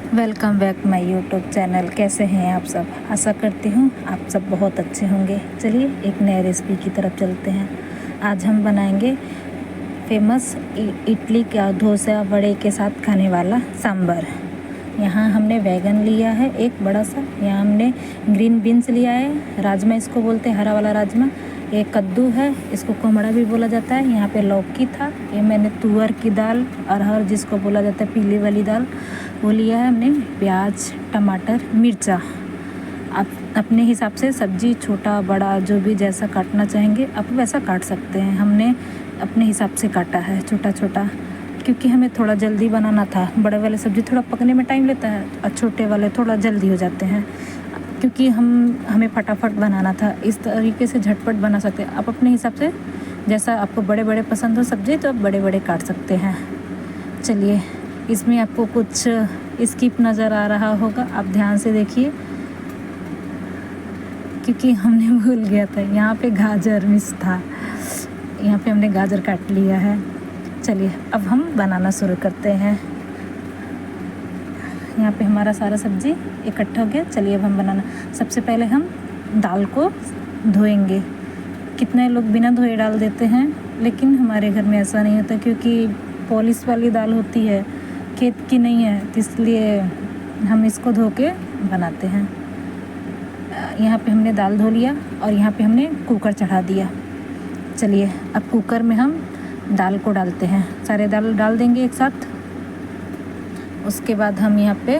Welcome back my YouTube channel. कैसे हैं आप सब? आशा करती हूँ आप सब बहुत अच्छे होंगे। चलिए एक नए रेसिपी की तरफ चलते हैं। आज हम बनाएंगे फेमस इडली का डोसा वड़े के साथ खाने वाला सांभर। यहाँ हमने बैगन लिया है एक बड़ा सा, यहाँ हमने ग्रीन बीन्स लिया है, राजमा इसको बोलते हैं, हरा वाला राजमा। ये कद्दू है, इसको कोहमड़ा भी बोला जाता है। यहाँ पे लौकी था, ये मैंने तुअर की दाल, अरहर जिसको बोला जाता है पीली वाली दाल, वो लिया है हमने। प्याज, टमाटर, मिर्चा। आप अपने हिसाब से सब्जी छोटा बड़ा जो भी जैसा काटना चाहेंगे आप वैसा काट सकते हैं। हमने अपने हिसाब से काटा है छोटा छोटा, क्योंकि हमें थोड़ा जल्दी बनाना था। बड़े वाले सब्ज़ी थोड़ा पकने में टाइम लेता है और छोटे वाले थोड़ा जल्दी हो जाते हैं, क्योंकि हमें फटाफट बनाना था। इस तरीके से झटपट बना सकते हैं। आप अपने हिसाब से जैसा आपको बड़े बड़े पसंद हो सब्ज़ी तो आप बड़े बड़े काट सकते हैं। चलिए, इसमें आपको कुछ स्किप नज़र आ रहा होगा, आप ध्यान से देखिए, क्योंकि हमने भूल गया था। यहाँ पे गाजर मिस था, यहाँ पे हमने गाजर काट लिया है। चलिए अब हम बनाना शुरू करते हैं। यहाँ पे हमारा सारा सब्ज़ी इकट्ठा हो गया। चलिए अब हम बनाना, सबसे पहले हम दाल को धोएंगे। कितने लोग बिना धोए डाल देते हैं, लेकिन हमारे घर में ऐसा नहीं होता, क्योंकि पॉलिश वाली दाल होती है, खेत की नहीं है, इसलिए हम इसको धो के बनाते हैं। यहाँ पे हमने दाल धो लिया और यहाँ पे हमने कुकर चढ़ा दिया। चलिए अब कुकर में हम दाल को डालते हैं। सारे दाल डाल देंगे एक साथ। उसके बाद हम यहाँ पे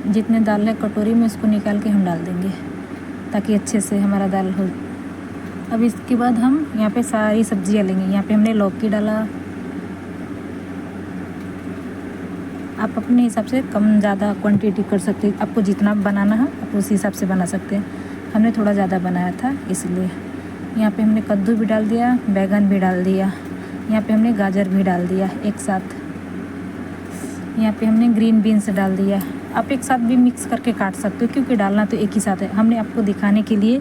जितने दाल है कटोरी में उसको निकाल के हम डाल देंगे, ताकि अच्छे से हमारा दाल हो। अब इसके बाद हम यहाँ पे सारी सब्जियाँ लेंगे। यहाँ पे हमने लौकी डाला। आप अपने हिसाब से कम ज़्यादा क्वांटिटी कर सकते हैं, आपको जितना बनाना है आप उसी हिसाब से बना सकते हैं। हमने थोड़ा ज़्यादा बनाया था इसलिए। यहाँ पे हमने कद्दू भी डाल दिया, बैगन भी डाल दिया, यहाँ पे हमने गाजर भी डाल दिया एक साथ। यहाँ पे हमने ग्रीन बीन्स डाल दिया। आप एक साथ भी मिक्स करके काट सकते हो, क्योंकि डालना तो एक ही साथ है। हमने आपको दिखाने के लिए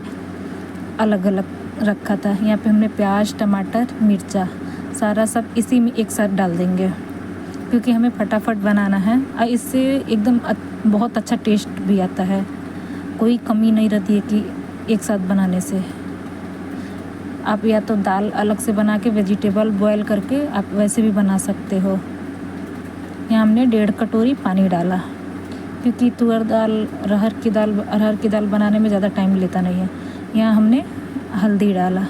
अलग अलग रखा था। यहाँ पे हमने प्याज, टमाटर, मिर्चा सारा सब इसी में एक साथ डाल देंगे, क्योंकि हमें फटाफट बनाना है और इससे एकदम बहुत अच्छा टेस्ट भी आता है। कोई कमी नहीं रहती है कि एक साथ बनाने से। आप या तो दाल अलग से बना के वेजिटेबल बॉयल करके आप वैसे भी बना सकते हो। यहाँ हमने 1.5 कटोरी पानी डाला, क्योंकि तुअर दाल, अरहर की दाल बनाने में ज़्यादा टाइम लेता नहीं है। यहाँ हमने हल्दी डाला,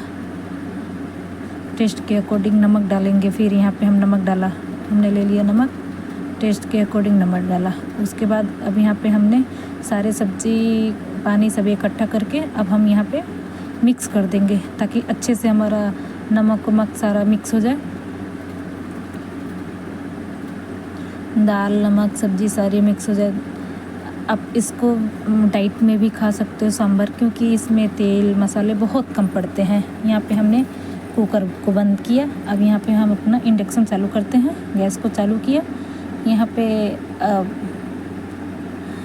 टेस्ट के अकॉर्डिंग नमक डालेंगे। फिर यहाँ पे हम नमक डाला, हमने ले लिया नमक, टेस्ट के अकॉर्डिंग नमक डाला। उसके बाद अब यहाँ पे हमने सारे सब्जी पानी सब इकट्ठा करके अब हम यहाँ पे मिक्स कर देंगे, ताकि अच्छे से हमारा नमक वमक सारा मिक्स हो जाए। दाल, नमक, सब्जी सारी मिक्स हो जाए। आप इसको डाइट में भी खा सकते हो सांभर, क्योंकि इसमें तेल मसाले बहुत कम पड़ते हैं। यहाँ पे हमने कुकर को बंद किया। अब यहाँ पे हम अपना इंडक्शन चालू करते हैं। गैस को चालू किया। यहाँ पे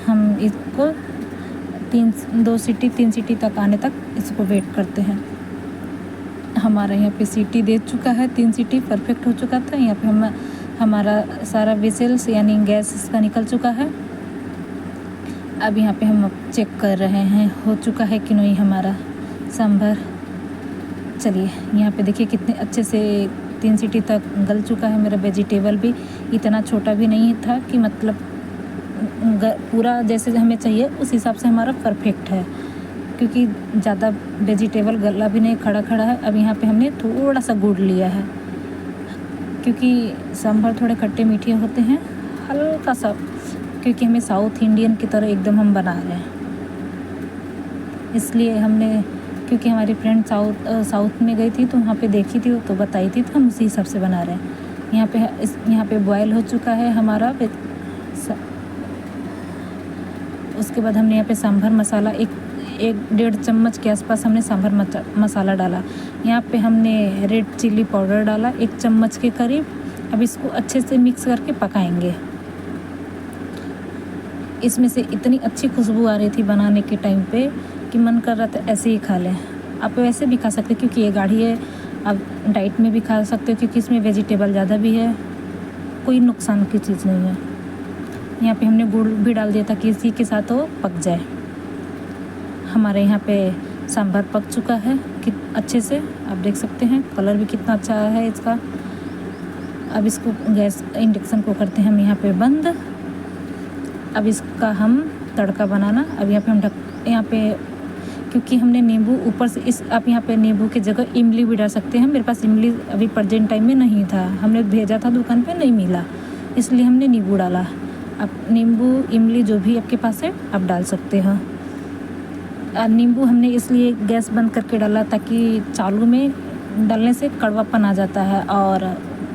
हम इसको 3 सीटी तक आने तक इसको वेट करते हैं। हमारा यहाँ पे सीटी दे चुका है, 3 सीटी परफेक्ट हो चुका था। यहाँ पे हमारा सारा विसेल्स यानी गैस इसका निकल चुका है। अब यहाँ पे हम चेक कर रहे हैं हो चुका है कि नहीं हमारा सांभर। चलिए यहाँ पे देखिए कितने अच्छे से 3 सीटी तक गल चुका है। मेरा वेजिटेबल भी इतना छोटा भी नहीं था कि मतलब पूरा जैसे हमें चाहिए उस हिसाब से हमारा परफेक्ट है, क्योंकि ज़्यादा वेजिटेबल गला भी नहीं, खड़ा खड़ा है। अब यहाँ पे हमने थोड़ा सा गुड़ लिया है, क्योंकि सांभर थोड़े खट्टे मीठे होते हैं, हल्का सा, क्योंकि हमें साउथ इंडियन की तरह एकदम हम बना रहे हैं, इसलिए हमने, क्योंकि हमारी फ्रेंड साउथ में गई थी तो वहाँ पे देखी थी तो बताई थी, तो हम उसी हिसाब से बना रहे हैं। यहाँ पे बॉयल हो चुका है हमारा। उसके बाद हमने यहाँ पे सांभर मसाला एक 1.5 चम्मच के आसपास हमने सांभर मसाला डाला। यहाँ पे हमने रेड चिल्ली पाउडर डाला 1 चम्मच के करीब। अब इसको अच्छे से मिक्स करके पकाएंगे। इसमें से इतनी अच्छी खुशबू आ रही थी बनाने के टाइम पे कि मन कर रहा था ऐसे ही खा लें। आप वैसे भी खा सकते हैं, क्योंकि ये गाढ़ी है। आप डाइट में भी खा सकते हो, क्योंकि इसमें वेजिटेबल ज़्यादा भी है, कोई नुकसान की चीज़ नहीं है। यहाँ पे हमने गुड़ भी डाल दिया ताकि इसी के साथ वो पक जाए। हमारे यहाँ पे सांभर पक चुका है कि अच्छे से, आप देख सकते हैं कलर भी कितना अच्छा है इसका। अब इसको गैस इंडक्शन को करते हैं हम यहाँ पे बंद। अब इसका हम तड़का बनाना, अब यहाँ पे हम यहाँ पे क्योंकि हमने नींबू ऊपर से आप यहाँ पे नींबू की जगह इमली भी डाल सकते हैं। मेरे पास इमली अभी प्रेजेंट टाइम में नहीं था, हमने भेजा था दुकान पे, नहीं मिला, इसलिए हमने नींबू डाला। अब नींबू इमली जो भी आपके पास है आप डाल सकते हो। नींबू हमने इसलिए गैस बंद करके डाला ताकि चालू में डालने से कड़वापन आ जाता है और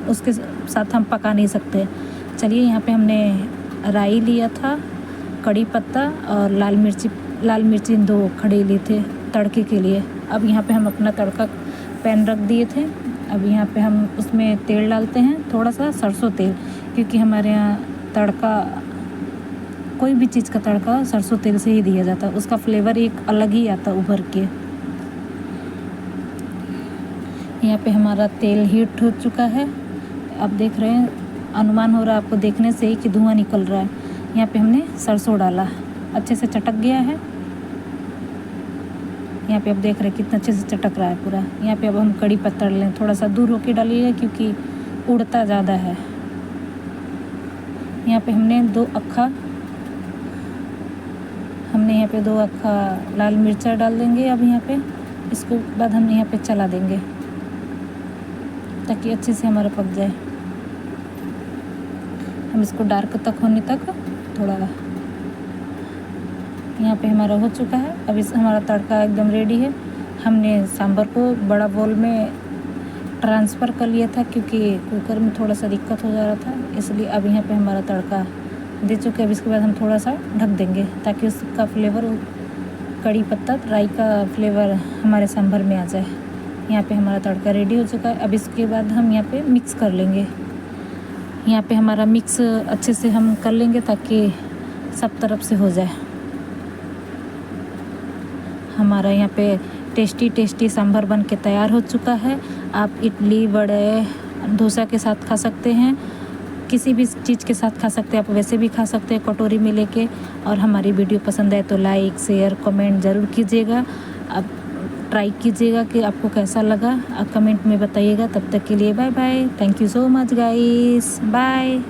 उसके साथ हम पका नहीं सकते। चलिए, यहाँ पे हमने राई लिया था, कड़ी पत्ता और लाल मिर्ची 2 खड़े लिए थे तड़के के लिए। अब यहाँ पे हम अपना तड़का पैन रख दिए थे। अब यहाँ पे हम उसमें तेल डालते हैं, थोड़ा सा सरसों तेल, क्योंकि हमारे यहाँ तड़का, कोई भी चीज़ का तड़का सरसों तेल से ही दिया जाता है, उसका फ्लेवर एक अलग ही आता उभर के। यहाँ पे हमारा तेल हीट हो चुका है, आप देख रहे हैं, अनुमान हो रहा है आपको देखने से ही कि धुआं निकल रहा है। यहाँ पे हमने सरसों डाला, अच्छे से चटक गया है। यहाँ पे आप देख रहे हैं कितना अच्छे से चटक रहा है पूरा। यहाँ पे अब हम कड़ी पत्ता डालें, थोड़ा सा दूर होके डालिएगा क्योंकि उड़ता ज़्यादा है। यहाँ पे हमने 2 अक्खा लाल मिर्चा डाल देंगे। अब यहाँ पे इसको बाद हम यहाँ पे चला देंगे ताकि अच्छे से हमारा पक जाए। हम इसको डार्क तक होने तक थोड़ा, यहाँ पे हमारा हो चुका है। अब हमारा तड़का एकदम रेडी है। हमने सांभर को बड़ा बोल में ट्रांसफ़र कर लिया था क्योंकि कुकर में थोड़ा सा दिक्कत हो जा रहा था, इसलिए अब यहाँ पे हमारा तड़का दे चुके। अब इसके बाद हम थोड़ा सा ढक देंगे ताकि उसका फ्लेवर, कड़ी पत्ता राई का फ्लेवर हमारे सांभर में आ जाए। यहाँ पे हमारा तड़का रेडी हो चुका है। अब इसके बाद हम यहाँ पे मिक्स कर लेंगे। यहाँ पे हमारा मिक्स अच्छे से हम कर लेंगे ताकि सब तरफ से हो जाए। हमारा यहाँ पे टेस्टी सांभर बन के तैयार हो चुका है। आप इडली, वड़े, डोसा के साथ खा सकते हैं, किसी भी चीज़ के साथ खा सकते हैं, आप वैसे भी खा सकते हैं कटोरी में लेके। और हमारी वीडियो पसंद आए तो लाइक, शेयर, कमेंट ज़रूर कीजिएगा। आप ट्राई कीजिएगा कि आपको कैसा लगा, आप कमेंट में बताइएगा। तब तक के लिए bye bye, thank you so much guys, bye.